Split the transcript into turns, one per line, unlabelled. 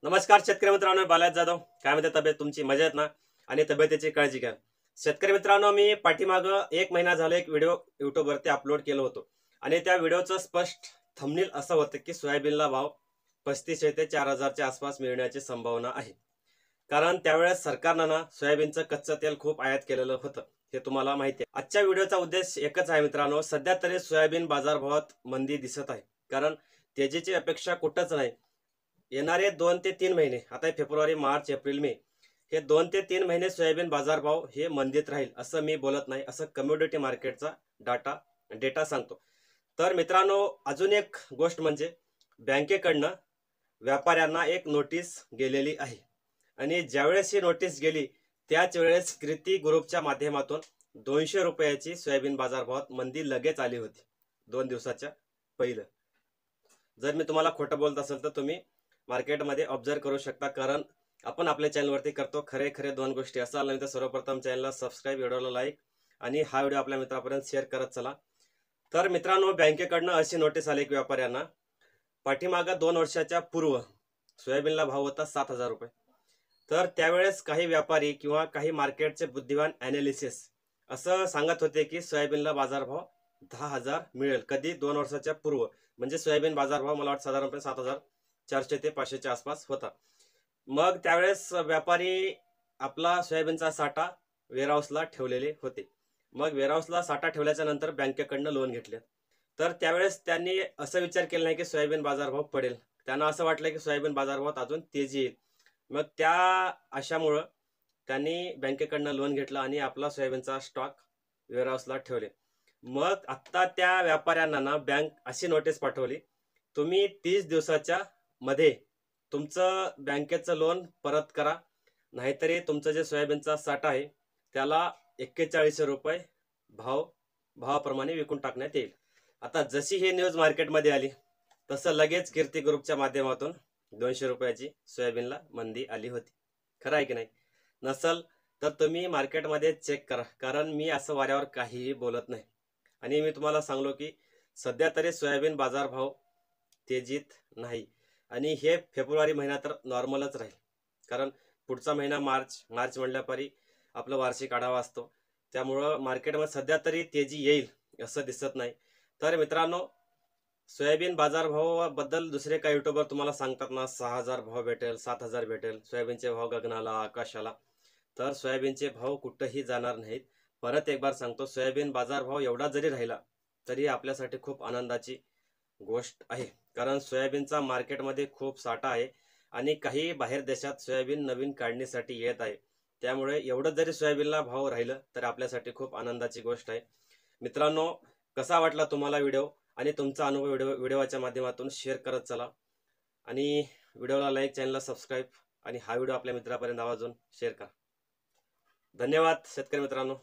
नमस्कार शेतकरी मित्रांनो, बालाजी जाधव. काय म्हणते तब्येत तुमची? मजेत ना? आणि तब्येतीची काळजी घ्या. शेतकरी मित्रांनो, मी पाठीमाग एक महिना झाला एक व्हिडिओ युट्यूबवरती अपलोड केलं होतो आणि त्या व्हिडिओचं स्पष्ट थंबनेल असं होतं की सोयाबीनला भाव 3500 ते 4000च्या आसपास मिळण्याची संभावना आहे. कारण त्यावेळेस सरकारनं ना सोयाबीनचं कच्चं तेल खूप आयात केलेलं होतं, हे तुम्हाला माहिती आहे. आजच्या व्हिडिओचा उद्देश एकच आहे मित्रांनो, सध्या तरी सोयाबीन बाजारभावात मंदी दिसत आहे. कारण तेजीची अपेक्षा कुठंच नाही. येणारे 2 ते 3 महिने, आता फेब्रुवारी, मार्च, एप्रिल, मे, हे 2 ते 3 महिने सोयाबीन बाजारभाव हे मंदीत राहील असं मी बोलत नाही, असं कमोडिटी मार्केटचा डेटा सांगतो. तर मित्रांनो, अजून एक गोष्ट म्हणजे बँकेकडनं व्यापाऱ्यांना एक नोटीस गेलेली आहे आणि ज्यावेळेस ही नोटीस गेली त्याच वेळेस कृती ग्रुपच्या माध्यमातून 200 रुपयाची सोयाबीन बाजारभावात मंदी लगेच आली होती 2 दिवसाच्या पहिलं. जर मी तुम्हाला खोटं बोलत असेल तर तुम्ही मार्केटमध्ये ऑब्झर्व करू शकता, कारण आपण आपल्या चॅनलवरती करतो खरे खरे 2 गोष्टी. असं आलं तर सर्वप्रथम चॅनलला सबस्क्राईब, व्हिडिओला लाईक आणि हा व्हिडिओ आपल्या मित्रांपर्यंत शेअर करत चला. तर मित्रांनो, बँकेकडनं अशी नोटीस आली की व्यापाऱ्यांना पाठीमागं 2 वर्षाच्या पूर्व सोयाबीनला भाव होता 7000 रुपये. तर त्यावेळेस काही व्यापारी किंवा काही मार्केटचे बुद्धिवान ॲनालिसिस असं सांगत होते की सोयाबीनला बाजारभाव 10,000 मिळेल कधी 2 वर्षाच्या पूर्व. म्हणजे सोयाबीन बाजारभाव मला वाटतं साधारणपणे 7400 ते 500च्या आसपास होता. मग त्यावेळेस व्यापारी आपला सोयाबीनचा साठा वेअरहाऊसला ठेवलेले होते. मग वेअरहाऊसला साठा ठेवल्याच्या नंतर बँकेकडनं लोन घेतले. तर त्यावेळेस त्यांनी असं विचार केला नाही की सोयाबीन बाजारभाव पडेल. त्यांना असं वाटलं की सोयाबीन बाजारभावात अजून तेजी येईल. मग त्या आशामुळं त्यांनी बँकेकडनं लोन घेतलं आणि आपला सोयाबीनचा स्टॉक वेअरहाऊसला ठेवले. मग आत्ता त्या व्यापाऱ्यांना ना बँक अशी नोटीस पाठवली, तुम्ही 30 दिवसाच्या मध्ये तुमचं बँकेचं लोन परत करा, नाहीतरी तुमचं जे सोयाबीनचा साठा आहे त्याला 4100 रुपये भावाप्रमाणे विकून टाकण्यात येईल. आता जशी ही न्यूज मार्केटमध्ये आली तसं लगेच कीर्ती ग्रुपच्या माध्यमातून 200 रुपयाची सोयाबीनला मंदी आली होती. खरं आहे की नाही? नसल तर तुम्ही मार्केटमध्ये चेक करा, कारण मी असं वाऱ्यावर काहीही बोलत नाही. आणि मी तुम्हाला सांगलो की सध्या तरी सोयाबीन बाजारभाव तेजीत नाही आणि हे फेब्रुवारी महिना तर नॉर्मलच राहील. कारण पुढचा महिना मार्च म्हणल्यापारी आपलं वार्षिक आढावा असतो, त्यामुळं मार्केटमध्ये सध्या तरी तेजी येईल असं दिसत नाही. तर मित्रांनो, सोयाबीन बाजारभावाबद्दल दुसरे काही युट्यूबर तुम्हाला सांगतात ना 6000 भाव भेटेल, 7000 भेटेल, सोयाबीनचे भाव गगनाला आकाशाला, तर सोयाबीनचे भाव कुठंही जाणार नाहीत. परत एक बार सांगतो, सोयाबीन बाजारभाव एवढा जरी राहिला तरी आपल्यासाठी खूप आनंदाची गोष्ट आहे. कारण सोयाबीनचा मार्केटमध्ये खूप साठा आहे आणि काही बाहेर देशात सोयाबीन नवीन काढणीसाठी येत आहे. त्यामुळे एवढं जरी सोयाबीनला भाव राहिलं तर आपल्यासाठी खूप आनंदाची गोष्ट आहे. मित्रांनो, कसा वाटला तुम्हाला व्हिडिओ? आणि तुमचा अनुभव व्हिडिओच्या माध्यमातून शेअर करत चला आणि व्हिडिओला लाईक, चॅनलला सबस्क्राईब आणि हा व्हिडिओ आपल्या मित्रापर्यंत आवर्जून शेअर करा. धन्यवाद शेतकरी मित्रांनो.